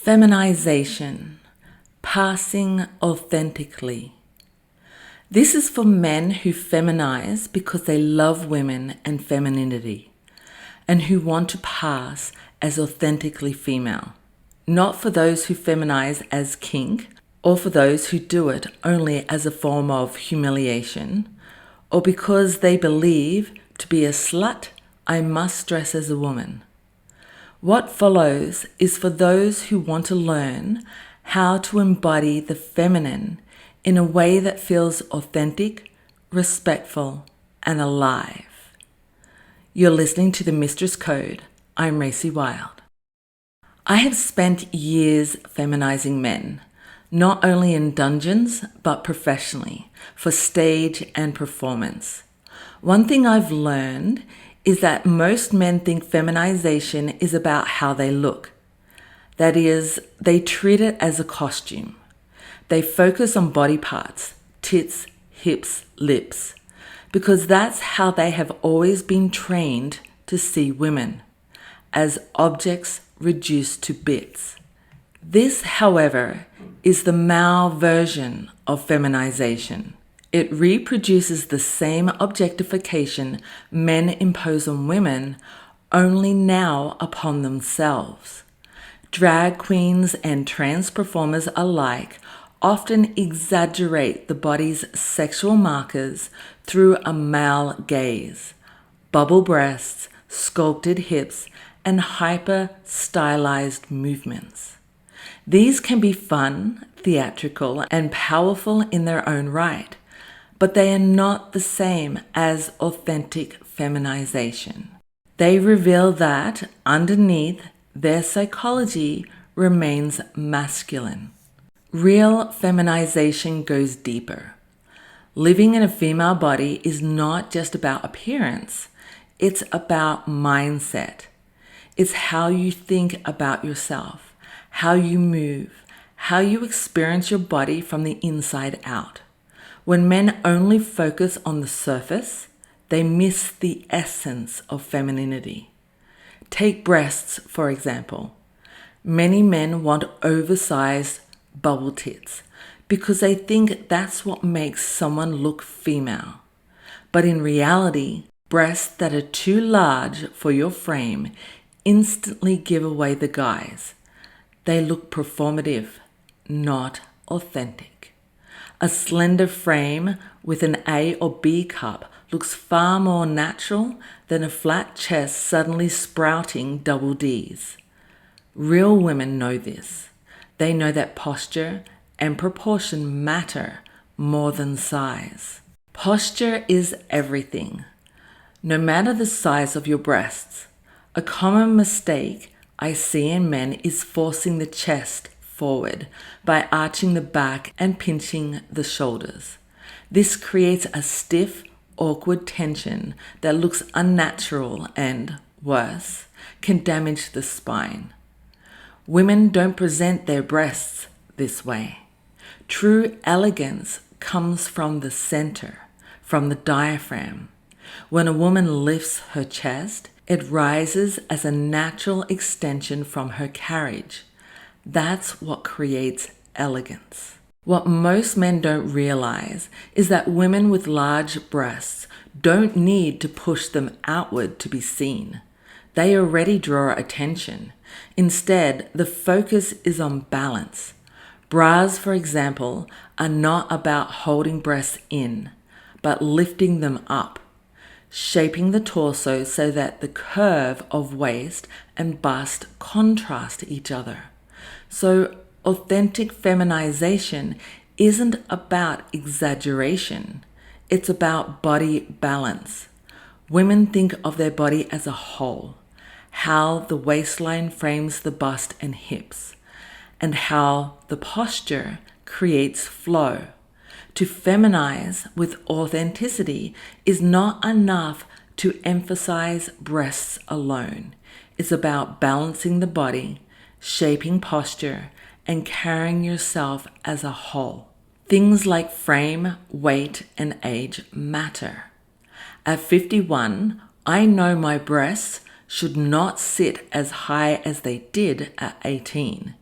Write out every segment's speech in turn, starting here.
Feminization, passing authentically. This is for men who feminize because they love women and femininity, and who want to pass as authentically female. Not for those who feminize as kink, or for those who do it only as a form of humiliation, or because they believe to be a slut, I must dress as a woman. What follows is for those who want to learn how to embody the feminine in a way that feels authentic, respectful, and alive. You're listening to the Mistress Code. I'm RacyWilde. I have spent years feminizing men, not only in dungeons, but professionally, for stage and performance. One thing I've learned is that most men think feminization is about how they look. That is, they treat it as a costume. They focus on body parts, tits, hips, lips, because that's how they have always been trained to see women, as objects reduced to bits. This, however, is the male version of feminization. It reproduces the same objectification men impose on women, only now upon themselves. Drag queens and trans performers alike often exaggerate the body's sexual markers through a male gaze. Bubble breasts, sculpted hips, and hyper-stylized movements. These can be fun, theatrical, and powerful in their own right, but they are not the same as authentic feminization. They reveal that underneath, their psychology remains masculine. Real feminization goes deeper. Living in a female body is not just about appearance, it's about mindset. It's how you think about yourself, how you move, how you experience your body from the inside out. When men only focus on the surface, they miss the essence of femininity. Take breasts, for example. Many men want oversized bubble tits because they think that's what makes someone look female. But in reality, breasts that are too large for your frame instantly give away the guise. They look performative, not authentic. A slender frame with an A or B cup looks far more natural than a flat chest suddenly sprouting double Ds. Real women know this. They know that posture and proportion matter more than size. Posture is everything. No matter the size of your breasts, a common mistake I see in men is forcing the chest forward by arching the back and pinching the shoulders. This creates a stiff, awkward tension that looks unnatural and, worse, can damage the spine. Women don't present their breasts this way. True elegance comes from the center, from the diaphragm. When a woman lifts her chest, it rises as a natural extension from her carriage. That's what creates elegance. What most men don't realize is that women with large breasts don't need to push them outward to be seen. They already draw attention. Instead, the focus is on balance. Bras, for example, are not about holding breasts in, but lifting them up, shaping the torso so that the curve of waist and bust contrast each other. So authentic feminization isn't about exaggeration. It's about body balance. Women think of their body as a whole, how the waistline frames the bust and hips, and how the posture creates flow. To feminize with authenticity is not enough to emphasize breasts alone. It's about balancing the body, shaping posture, and carrying yourself as a whole. Things like frame, weight, and age matter. At 51, I know my breasts should not sit as high as they did at 18.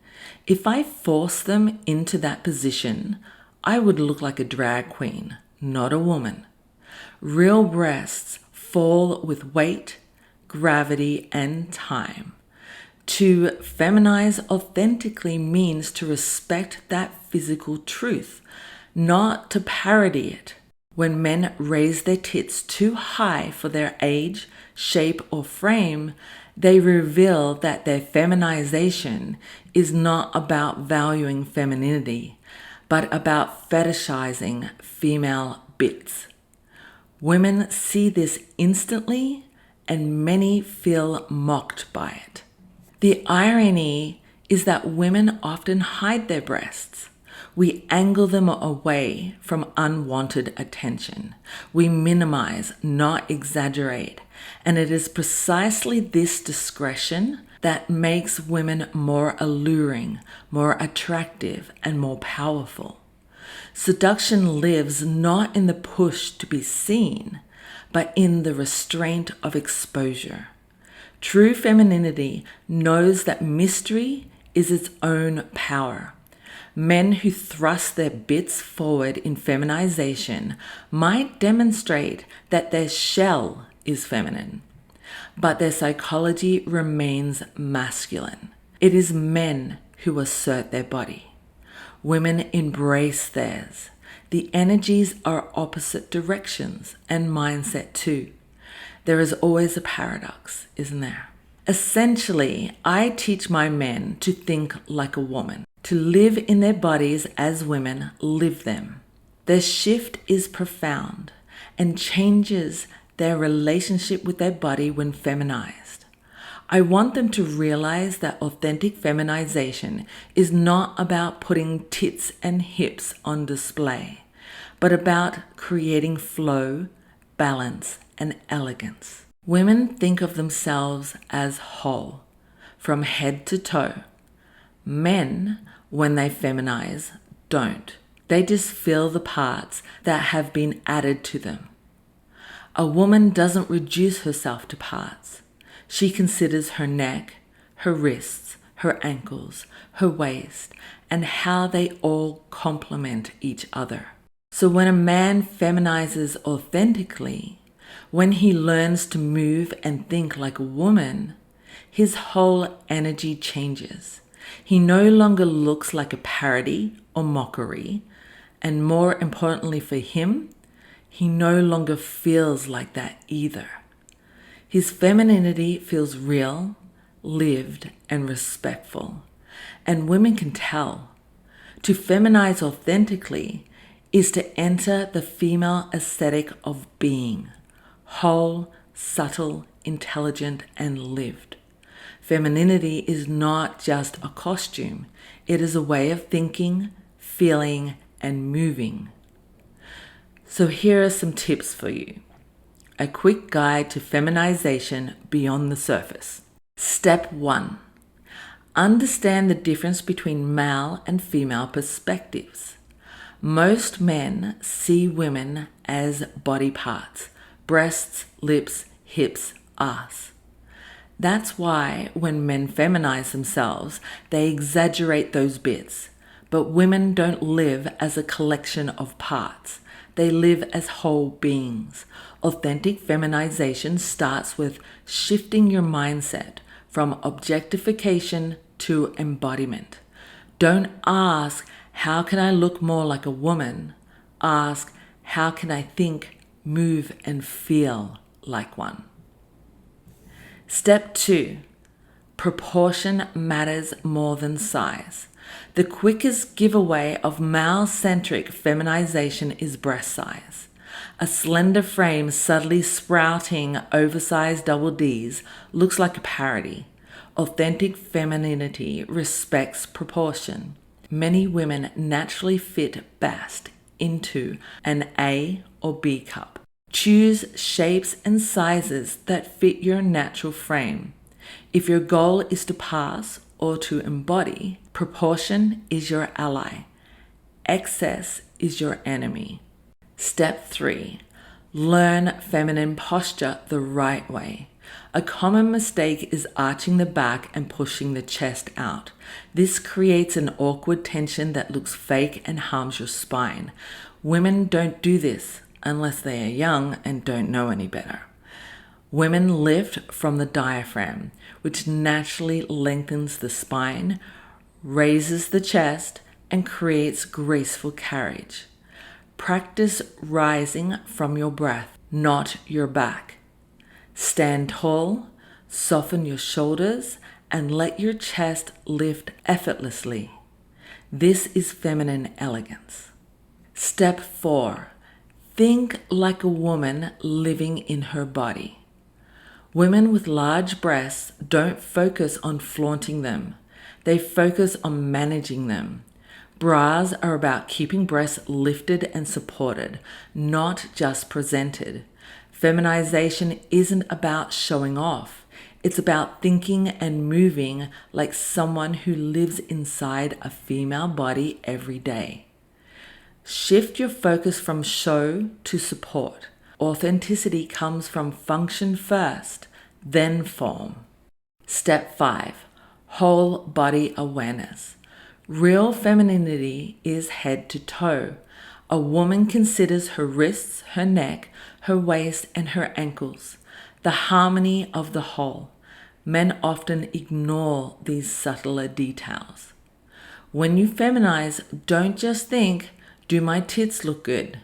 If I force them into that position, I would look like a drag queen, not a woman. Real breasts fall with weight, gravity, and time. To feminize authentically means to respect that physical truth, not to parody it. When men raise their tits too high for their age, shape, or frame, they reveal that their feminization is not about valuing femininity, but about fetishizing female bits. Women see this instantly, and many feel mocked by it. The irony is that women often hide their breasts. We angle them away from unwanted attention. We minimize, not exaggerate. And it is precisely this discretion that makes women more alluring, more attractive, and more powerful. Seduction lives not in the push to be seen, but in the restraint of exposure. True femininity knows that mystery is its own power. Men who thrust their bits forward in feminization might demonstrate that their shell is feminine, but their psychology remains masculine. It is men who assert their body. Women embrace theirs. The energies are opposite directions and mindset too. There is always a paradox, isn't there? Essentially, I teach my men to think like a woman, to live in their bodies as women live them. Their shift is profound and changes their relationship with their body when feminized. I want them to realize that authentic feminization is not about putting tits and hips on display, but about creating flow, balance, and elegance. Women think of themselves as whole, from head to toe. Men, when they feminize, don't. They just feel the parts that have been added to them. A woman doesn't reduce herself to parts. She considers her neck, her wrists, her ankles, her waist, and how they all complement each other. So when a man feminizes authentically, when he learns to move and think like a woman, his whole energy changes. He no longer looks like a parody or mockery, and more importantly for him, he no longer feels like that either. His femininity feels real, lived, and respectful, and women can tell. To feminize authentically is to enter the female aesthetic of being, whole, subtle, intelligent, and lived. Femininity is not just a costume. It is a way of thinking, feeling, and moving. So here are some tips for you. A quick guide to feminization beyond the surface. Step 1. Understand the difference between male and female perspectives. Most men see women as body parts, breasts, lips, hips, ass. That's why when men feminize themselves, they exaggerate those bits. But women don't live as a collection of parts. They live as whole beings. Authentic feminization starts with shifting your mindset from objectification to embodiment. Don't ask, how can I look more like a woman? Ask, how can I think, move, and feel like one? Step 2. Proportion matters more than size. The quickest giveaway of male-centric feminization is breast size. A slender frame subtly sprouting oversized double Ds looks like a parody. Authentic femininity respects proportion. Many women naturally fit best into an A or B cup. Choose shapes and sizes that fit your natural frame. If your goal is to pass or to embody, proportion is your ally. Excess is your enemy. Step 3. Learn feminine posture the right way. A common mistake is arching the back and pushing the chest out. This creates an awkward tension that looks fake and harms your spine. Women don't do this unless they are young and don't know any better. Women lift from the diaphragm, which naturally lengthens the spine, raises the chest, and creates graceful carriage. Practice rising from your breath, not your back. Stand tall, soften your shoulders, and let your chest lift effortlessly. This is feminine elegance. Step 4. Think like a woman living in her body. Women with large breasts don't focus on flaunting them. They focus on managing them. Bras are about keeping breasts lifted and supported, not just presented. Feminization isn't about showing off. It's about thinking and moving like someone who lives inside a female body every day. Shift your focus from show to support. Authenticity comes from function first, then form. Step 5. Whole body awareness. Real femininity is head to toe. A woman considers her wrists, her neck, her waist, and her ankles, the harmony of the whole. Men often ignore these subtler details. When you feminize, don't just think, do my tits look good?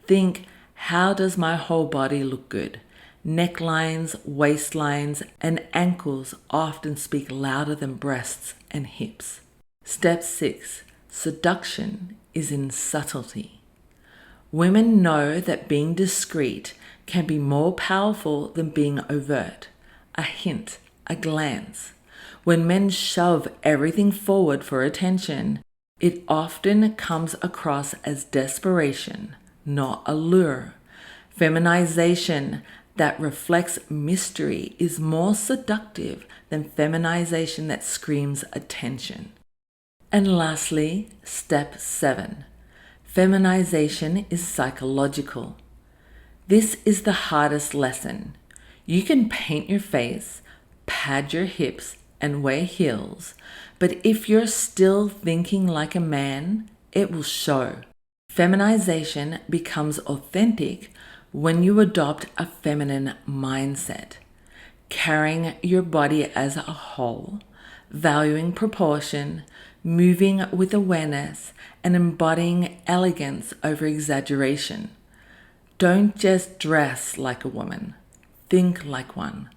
Think, how does my whole body look good? Necklines, waistlines, and ankles often speak louder than breasts and hips. Step 6. Seduction is in subtlety. Women know that being discreet can be more powerful than being overt. A hint, a glance. When men shove everything forward for attention, it often comes across as desperation, not allure. Feminization that reflects mystery is more seductive than feminization that screams attention. And lastly, step 7. Feminization is psychological. This is the hardest lesson. You can paint your face, pad your hips, and wear heels, but if you're still thinking like a man, it will show. Feminization becomes authentic when you adopt a feminine mindset, carrying your body as a whole, valuing proportion, moving with awareness, and embodying elegance over exaggeration. Don't just dress like a woman. Think like one.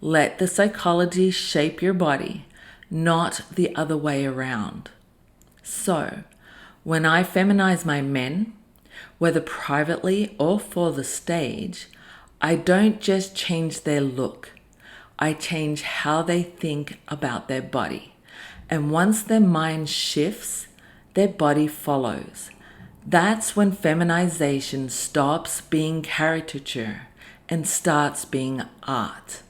Let the psychology shape your body, not the other way around. So, when I feminize my men, whether privately or for the stage, I don't just change their look. I change how they think about their body. And once their mind shifts, their body follows. That's when feminization stops being caricature and starts being art.